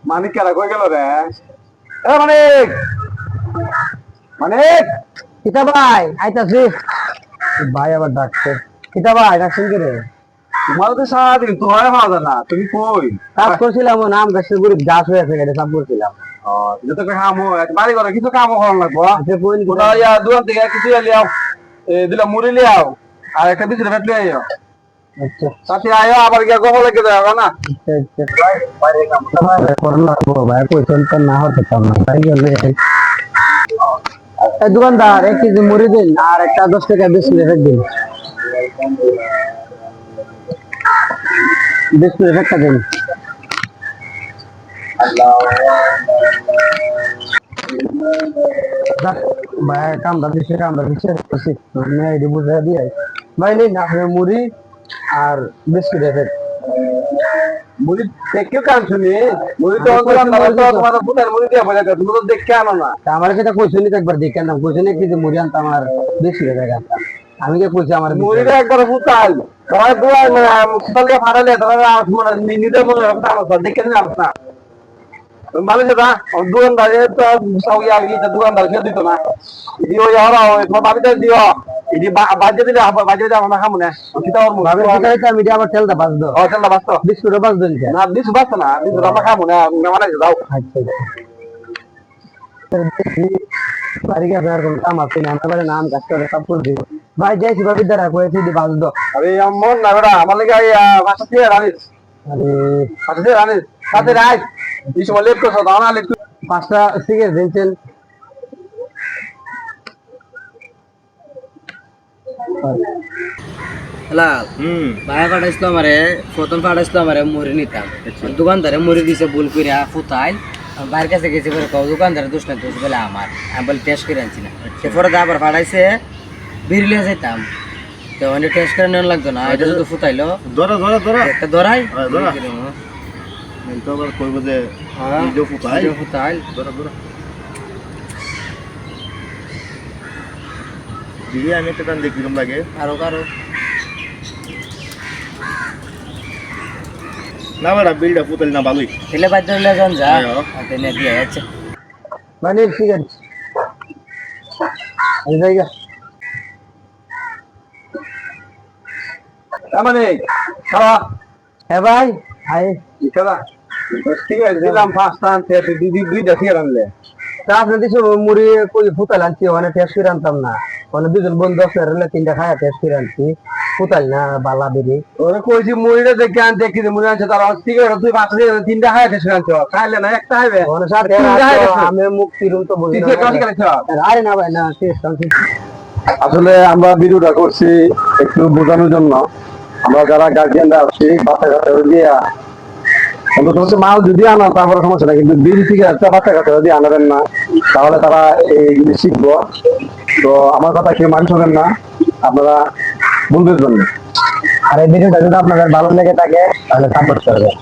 মানিক কেরা কই গেল রে? এ মানিক, মানিক, কিতা ভাই আইতাছি। ভাই আবার ডাকছে। কিতা ভাই ডাকছেন কি রে? তোমার তো সারাদিন তোমার পাওয়া যায় না, তুমি কই? কাজ করছিলাম, ও নাম গাছের গুড়ি গাছ হয়ে আছে, এটা সাপ করছিলাম। এটা তো কাম হয়, বাড়ি ঘরে কিছু কাম করার লাগবো। আচ্ছা কোন কোথাও ইয়া দোকান থেকে কিছু লিয়াও, দিলা মুড়ি লিয়াও, আর একটা বিস্কুট ফ্যাট লিয়ে আইও। আচ্ছা সাথে আয়ো, আবার গিয়া গোবর লেগে যাবে না। ভাই কইছেন তো না হতে পার না, তাই গেলে দোকানদার 1 কেজি মুড়ি দিন আর একটা 10 টাকা বিস্কুট রেখে দিন। বিস্কুট রেখে দিন। ভাই কামটা দিচ্ছে বুঝাই দিয়ে ভাই নিন আপনার মুড়ি আর বিস্কুট রেখে। মুড়ি দেখে কাম শুনি, মুড়ি তো তোমার পুতার মুড়ি দিয়ে বোঝা তুমি তো দেখে আনো না। আমার সেটা কইছেন একবার দেখে আনতাম, কইছেন কি যে মুড়ি আনতাম আর বিস্কুট রেখে আনতাম। আমি যে কইছি আমার মুড়িটা একবার পুতাল তোমার দুয়ার পুতাল দিয়ে ফাটালে তোমার মানে নিজেদের মনে রাখতে দেখে নিয়ে আসতা ভালো সেটা দোকানদারে তো সাউই আগে দোকানদার খেয়ে দিত না দিও ইয়ারা তোমার বাড়িতে দিও এটি বাজে দিলে বাজে দিলে আমরা খাবো না কিতা ওর মুখ আমি আবার তেলটা বাঁচ দো। তেলটা বাঁচতো বিস্কুটও বাঁচ দিন না বিশ বাঁচতো না বিশ আমরা খাবো না মানে যাও আচ্ছা বাড়ি গিয়ে আর কোন কাম আছে না, আমার নাম কাজ করে সব করে দিব। ভাই যাইছি ভাবি দ্বারা কয়েছি দি বাঁচ দো। আরে মন না বেটা আমার লেগে বাসা দিয়ে রানিস আরে বাসা দিয়ে রানিস সাথে রাইস এই সময় লেট করছো দাও না লেট 5টা সিগারেট দিয়েছেন। লাল ভাই পাঠাইছিল আমারে, প্রথম পাঠাইছিল আমারে মুড়ি নিতাম, দোকানদারে মুড়ি দিছে ভুল করিয়া ফুটাইল, বাইরের কাছে গেছে পরে কও দোকানদারে দোষ না দোষ বলে আমার, আমি বলে টেস্ট করে আনছি না, সে পরে আবার পাঠাইছে বিরলিয়ে যাইতাম, তো অনেক টেস্ট করে নেওয়া লাগতো না, এটা শুধু ফুটাইলো ধরা ধরা ধরা একটা ধরাই ধরা তো আবার কইব যে ভিডিও ফুটাই ফুটাইল ধরা ধরা বিরিয়ানি একটা টান দেখি কিরম লাগে আরো কারো না বেটা বিলটা ফুটালি না ভালোই ছেলে বাদ দিলে যান যা হাতে নিয়ে দিয়ে যাচ্ছে মানে সিগারেট এই জায়গা মানে খাওয়া হ্যাঁ ভাই আই খেলা ঠিক আছে দিলাম পাঁচটা আনতে দুইটা ঠিক আনলে তা আপনি দিছো মুড়ি কই ফুটাল আনছি, ওখানে টেস্ট করে আনতাম না, ওখানে দুজন বন্ধু আপনার হলে 3টা খায়া টেস্ট করে আনছি, ফুটাল না বালা বেরি ওরা কইছি মুড়িটা দেখে আনতে কি মুড়ি আনছে তার ঠিক আছে তুই পাঁচটা তিনটা খাই খেয়ে আনছো খাইলে না একটা খাইবে ওখানে সাথে আমি মুক্তি রুম তো বলি আরে না ভাই না টেস্ট আনছি। আসলে আমরা ভিডিওটা করছি একটু বোঝানোর জন্য, আমরা যারা গার্জিয়ানরা আছি বাচ্চা কাচ্চা দিয়ে অন্তত হচ্ছে মাল যদি আনা তারপরে সমস্যা না, কিন্তু বিল থেকে একটা বাচ্চা কাচ্চা যদি আনাবেন না তাহলে তারা এইগুলি শিখবো। তো আমার কথা কেউ মানছেন না, আপনারা বন্ধুর জন্য। আর এই ভিডিওটা যদি আপনাদের ভালো লেগে থাকে তাহলে সাপোর্ট করবেন।